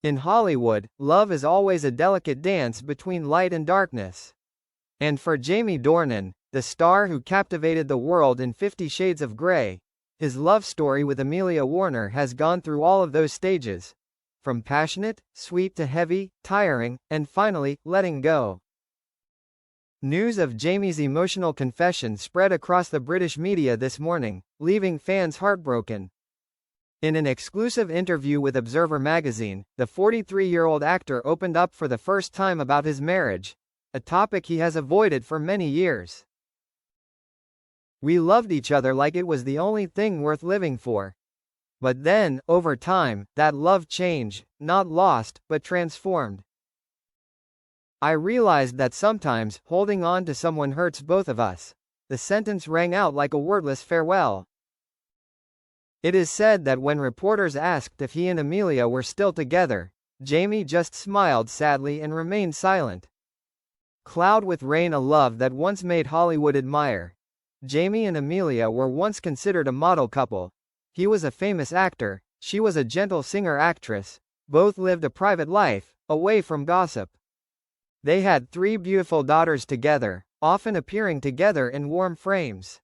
In Hollywood, love is always a delicate dance between light and darkness. And for Jamie Dornan, the star who captivated the world in 50 Shades of Grey, his love story with Amelia Warner has gone through all of those stages. From passionate, sweet to heavy, tiring, and finally, letting go. News of Jamie's emotional confession spread across the British media this morning, leaving fans heartbroken. In an exclusive interview with Observer magazine, the 43-year-old actor opened up for the first time about his marriage, a topic he has avoided for many years. "We loved each other like it was the only thing worth living for. But then, over time, that love changed, not lost, but transformed. I realized that sometimes, holding on to someone hurts both of us." The sentence rang out like a wordless farewell. It is said that when reporters asked if he and Amelia were still together, Jamie just smiled sadly and remained silent. Cloud with rain, a love that once made Hollywood admire. Jamie and Amelia were once considered a model couple. He was a famous actor, she was a gentle singer-actress. Both lived a private life, away from gossip. They had 3 beautiful daughters together, often appearing together in warm frames.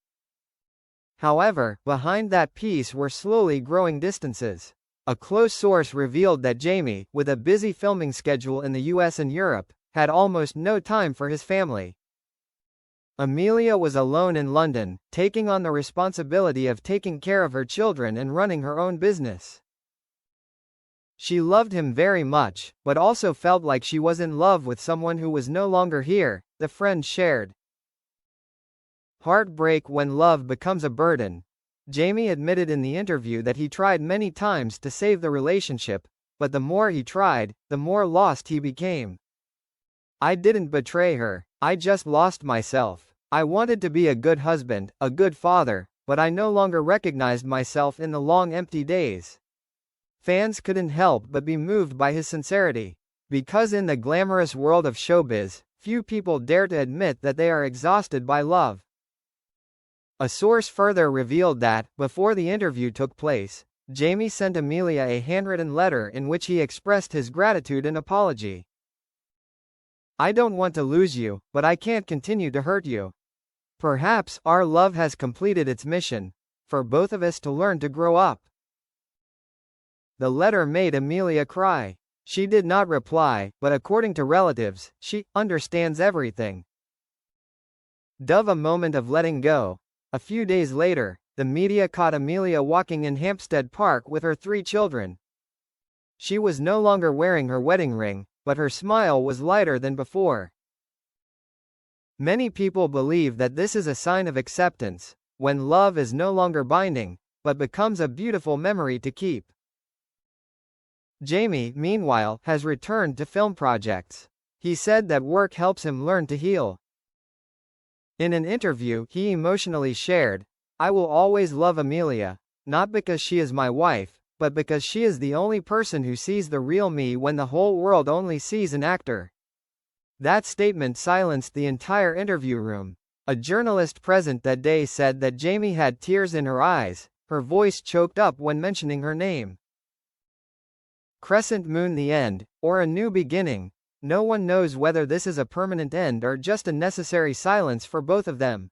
However, behind that peace were slowly growing distances. A close source revealed that Jamie, with a busy filming schedule in the US and Europe, had almost no time for his family. Amelia was alone in London, taking on the responsibility of taking care of her children and running her own business. She loved him very much, but also felt like she was in love with someone who was no longer here, the friend shared. Heartbreak when love becomes a burden. Jamie admitted in the interview that he tried many times to save the relationship, but the more he tried, the more lost he became. "I didn't betray her, I just lost myself. I wanted to be a good husband, a good father, but I no longer recognized myself in the long empty days." Fans couldn't help but be moved by his sincerity. Because in the glamorous world of showbiz, few people dare to admit that they are exhausted by love. A source further revealed that, before the interview took place, Jamie sent Amelia a handwritten letter in which he expressed his gratitude and apology. "I don't want to lose you, but I can't continue to hurt you. Perhaps our love has completed its mission, for both of us to learn to grow up." The letter made Amelia cry. She did not reply, but according to relatives, she understands everything. A moment of letting go. A few days later, the media caught Amelia walking in Hampstead Park with her 3 children. She was no longer wearing her wedding ring, but her smile was lighter than before. Many people believe that this is a sign of acceptance, when love is no longer binding, but becomes a beautiful memory to keep. Jamie, meanwhile, has returned to film projects. He said that work helps him learn to heal. In an interview, he emotionally shared, "I will always love Amelia, not because she is my wife, but because she is the only person who sees the real me when the whole world only sees an actor." That statement silenced the entire interview room. A journalist present that day said that Jamie had tears in her eyes, her voice choked up when mentioning her name. Crescent moon, the end, or a new beginning. No one knows whether this is a permanent end or just a necessary silence for both of them.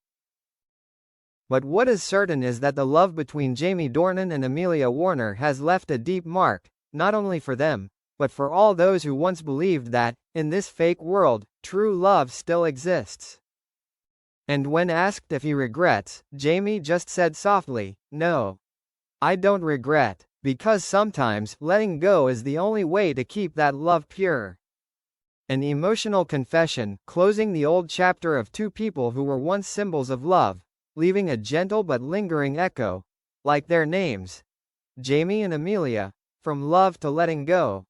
But what is certain is that the love between Jamie Dornan and Amelia Warner has left a deep mark, not only for them, but for all those who once believed that, in this fake world, true love still exists. And when asked if he regrets, Jamie just said softly, "No. I don't regret, because sometimes letting go is the only way to keep that love pure." An emotional confession, closing the old chapter of 2 people who were once symbols of love, leaving a gentle but lingering echo, like their names, Jamie and Amelia, from love to letting go.